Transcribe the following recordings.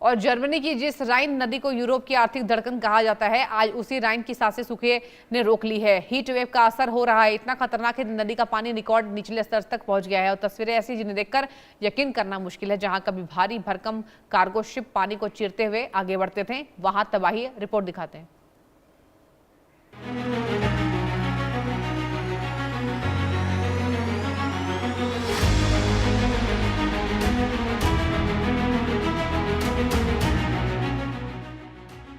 और जर्मनी की जिस राइन नदी को यूरोप की आर्थिक धड़कन कहा जाता है, आज उसी राइन की सांसें सूखे ने रोक ली है। हीट वेव का असर हो रहा है। इतना खतरनाक है, नदी का पानी रिकॉर्ड निचले स्तर तक पहुंच गया है और तस्वीरें ऐसी जिन्हें देखकर यकीन करना मुश्किल है। जहां कभी भारी भरकम कार्गो शिप पानी को चीरते हुए आगे बढ़ते थे, वहां तबाही। रिपोर्ट दिखाते हैं।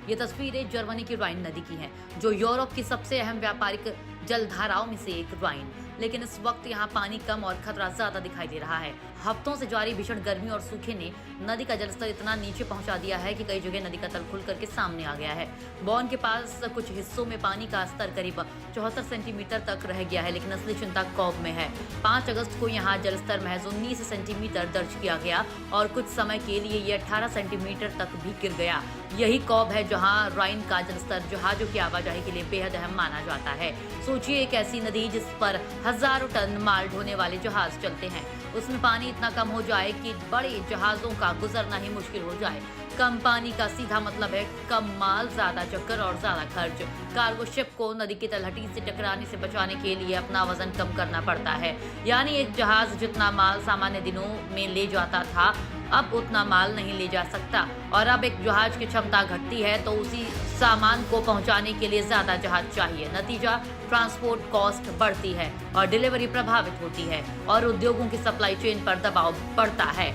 ये तस्वीरें जर्मनी की राइन नदी की हैं, जो यूरोप की सबसे अहम व्यापारिक जलधाराओं में से एक राइन। लेकिन इस वक्त यहाँ पानी कम और खतरा ज्यादा दिखाई दे रहा है। हफ्तों से जारी भीषण गर्मी और सूखे ने नदी का जलस्तर इतना नीचे पहुंचा दिया है कि कई जगह नदी का तल खुल करके सामने आ गया है। बॉन के पास कुछ हिस्सों में पानी का स्तर करीब 74 सेंटीमीटर तक रह गया है, लेकिन असली चिंता कॉब में है। 5 अगस्त को यहाँ जलस्तर महज 19 सेंटीमीटर दर्ज किया गया और कुछ समय के लिए ये 18 सेंटीमीटर तक भी गिर गया। यही कॉब है जहाँ राइन का जलस्तर जहाजों की आवाजाही के लिए बेहद अहम माना जाता है। सोचिए, एक ऐसी नदी जिस पर हजारों टन माल ढोने वाले जहाज चलते हैं, उसमें पानी इतना कम हो जाए कि बड़े जहाजों का गुजरना ही मुश्किल हो जाए। कम पानी का सीधा मतलब है कम माल, ज्यादा चक्कर और ज्यादा खर्च। कार्गो शिप को नदी की तलहटी से टकराने से बचाने के लिए अपना वजन कम करना पड़ता है। यानी एक जहाज जितना माल सामान्य दिनों में ले जाता था, अब उतना माल नहीं ले जा सकता। और अब एक जहाज की क्षमता घटती है तो उसी सामान को पहुंचाने के लिए ज्यादा जहाज चाहिए। नतीजा, ट्रांसपोर्ट कॉस्ट बढ़ती है और डिलीवरी प्रभावित होती है और उद्योगों की सप्लाई चेन पर दबाव बढ़ता है।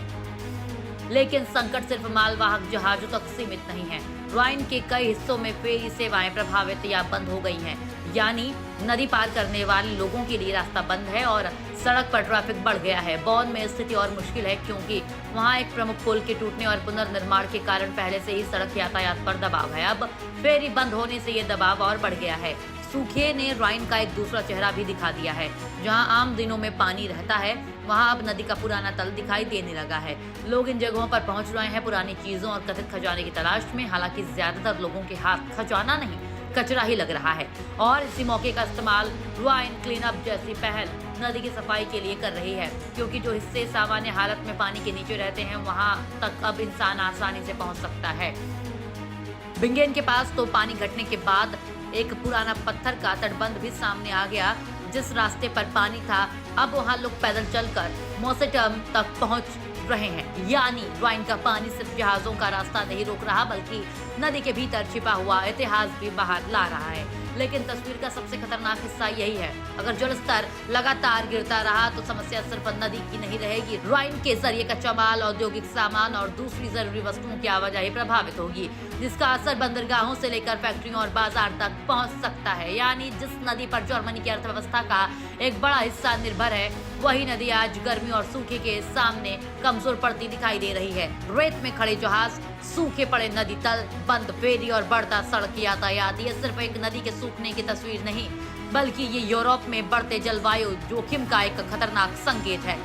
लेकिन संकट सिर्फ मालवाहक जहाजों तक सीमित नहीं है। राइन के कई हिस्सों में फेरी सेवाएं प्रभावित या बंद हो गई हैं। यानी नदी पार करने वाले लोगों के लिए रास्ता बंद है और सड़क पर ट्रैफिक बढ़ गया है। बॉन में स्थिति और मुश्किल है, क्योंकि वहां एक प्रमुख पुल के टूटने और पुनर्निर्माण के कारण पहले से ही सड़क यातायात पर दबाव है। अब फेरी बंद होने से ये दबाव और बढ़ गया है। सूखे ने राइन का एक दूसरा चेहरा भी दिखा दिया है। जहां आम दिनों में पानी रहता है, वहां अब नदी का पुराना तल दिखाई देने लगा है। लोग इन जगहों पर पहुंच रहे हैं पुरानी चीजों और कथित खजाने की तलाश में। हालांकि ज्यादातर लोगों के हाथ खजाना नहीं, कचरा ही लग रहा है। और इसी मौके का इस्तेमाल राइन क्लीन अप जैसी पहल नदी की सफाई के लिए कर रही है, क्योंकि जो हिस्से सामान्य हालत में पानी के नीचे रहते हैं, वहां तक अब इंसान आसानी से पहुंच सकता है। बिंगेन के पास तो पानी घटने के बाद एक पुराना पत्थर का तटबंध भी सामने आ गया। जिस रास्ते पर पानी था, अब वहां लोग पैदल चलकर मोसेटम तक पहुंच रहे हैं। यानी राइन का पानी सिर्फ जहाजों का रास्ता नहीं रोक रहा, बल्कि नदी के भीतर छिपा हुआ इतिहास भी बाहर ला रहा है। लेकिन तस्वीर का सबसे खतरनाक हिस्सा यही है, अगर जलस्तर लगातार गिरता रहा तो समस्या सिर्फ नदी की नहीं रहेगी। राइन के जरिए कच्चा माल, औद्योगिक सामान और दूसरी जरूरी वस्तुओं की आवाजाही प्रभावित होगी, जिसका असर बंदरगाहों से लेकर फैक्ट्रियों और बाजार तक पहुंच सकता है। यानी जिस नदी पर जर्मनी की अर्थव्यवस्था का एक बड़ा हिस्सा निर्भर है, वही नदी आज गर्मी और सूखे के सामने कमजोर पड़ती दिखाई दे रही है। रेत में खड़े जहाज, सूखे पड़े नदी तल, बंद फेरी और बढ़ता सड़क यातायात, ये सिर्फ एक नदी के सूखने की तस्वीर नहीं, बल्कि ये यूरोप में बढ़ते जलवायु जोखिम का एक खतरनाक संकेत है।